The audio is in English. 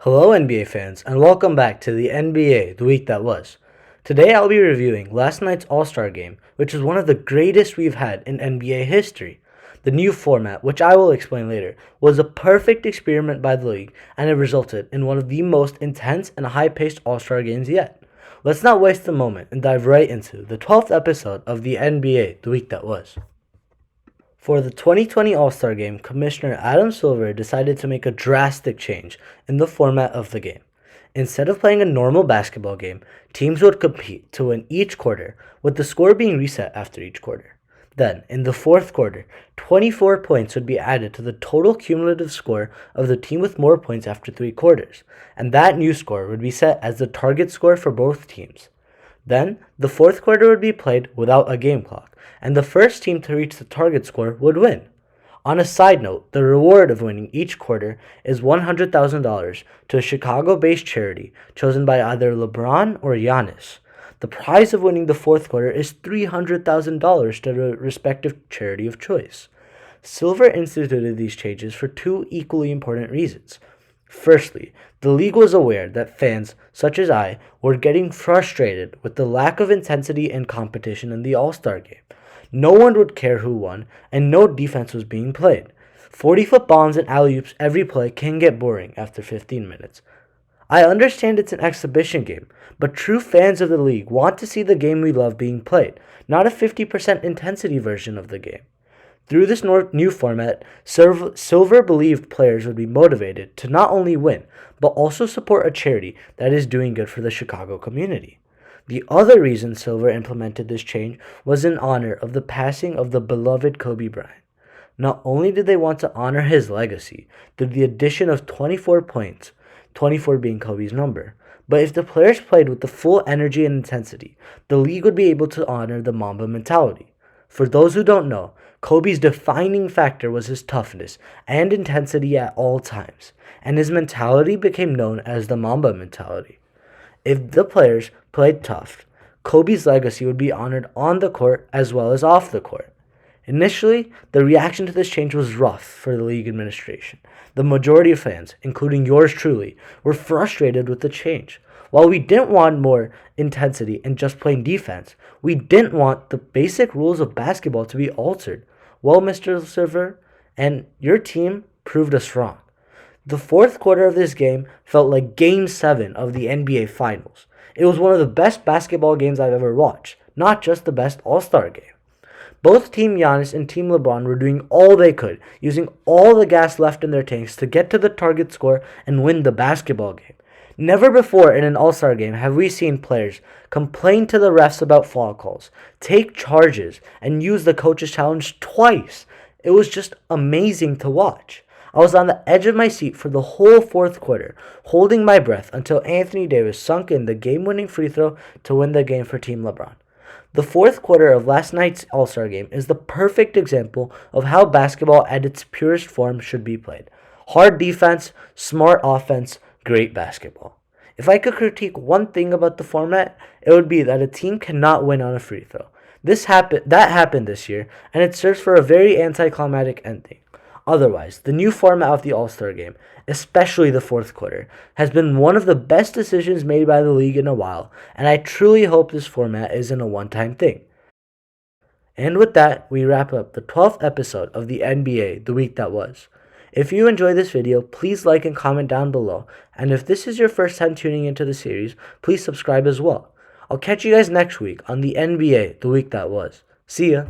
Hello NBA fans, and welcome back to the NBA The Week That Was. Today I'll be reviewing last night's All-Star Game, which is one of the greatest we've had in NBA history. The new format, which I will explain later, was a perfect experiment by the league, and it resulted in one of the most intense and high-paced All-Star games yet. Let's not waste a moment and dive right into the 12th episode of the NBA The Week That Was. For the 2020 All-Star Game, Commissioner Adam Silver decided to make a drastic change in the format of the game. Instead of playing a normal basketball game, teams would compete to win each quarter, with the score being reset after each quarter. Then, in the fourth quarter, 24 points would be added to the total cumulative score of the team with more points after 3 quarters, and that new score would be set as the target score for both teams. Then, the fourth quarter would be played without a game clock, and the first team to reach the target score would win. On a side note, the reward of winning each quarter is $100,000 to a Chicago-based charity chosen by either LeBron or Giannis. The prize of winning the fourth quarter is $300,000 to the respective charity of choice. Silver instituted these changes for 2 equally important reasons. Firstly, the league was aware that fans, such as I, were getting frustrated with the lack of intensity and competition in the All-Star Game. No one would care who won, and no defense was being played. 40-foot bombs and alley-oops every play can get boring after 15 minutes. I understand it's an exhibition game, but true fans of the league want to see the game we love being played, not a 50% intensity version of the game. Through this new format, Silver believed players would be motivated to not only win, but also support a charity that is doing good for the Chicago community. The other reason Silver implemented this change was in honor of the passing of the beloved Kobe Bryant. Not only did they want to honor his legacy through the addition of 24 points, 24 being Kobe's number, but if the players played with the full energy and intensity, the league would be able to honor the Mamba mentality. For those who don't know, Kobe's defining factor was his toughness and intensity at all times, and his mentality became known as the Mamba mentality. If the players played tough, Kobe's legacy would be honored on the court as well as off the court. Initially, the reaction to this change was rough for the league administration. The majority of fans, including yours truly, were frustrated with the change. While we didn't want more intensity and just plain defense, we didn't want the basic rules of basketball to be altered. Well, Mr. Silver, and your team proved us wrong. The fourth quarter of this game felt like Game 7 of the NBA Finals. It was one of the best basketball games I've ever watched, not just the best All-Star game. Both Team Giannis and Team LeBron were doing all they could, using all the gas left in their tanks to get to the target score and win the basketball game. Never before in an All-Star game have we seen players complain to the refs about foul calls, take charges, and use the coach's challenge twice. It was just amazing to watch. I was on the edge of my seat for the whole fourth quarter, holding my breath until Anthony Davis sunk in the game-winning free throw to win the game for Team LeBron. The fourth quarter of last night's All-Star Game is the perfect example of how basketball at its purest form should be played. Hard defense, smart offense, great basketball. If I could critique one thing about the format, it would be that a team cannot win on a free throw. That happened this year, and it serves for a very anticlimactic ending. Otherwise, the new format of the All-Star Game, especially the fourth quarter, has been one of the best decisions made by the league in a while, and I truly hope this format isn't a one-time thing. And with that, we wrap up the 12th episode of the NBA The Week That Was. If you enjoyed this video, please like and comment down below, and if this is your first time tuning into the series, please subscribe as well. I'll catch you guys next week on the NBA The Week That Was. See ya!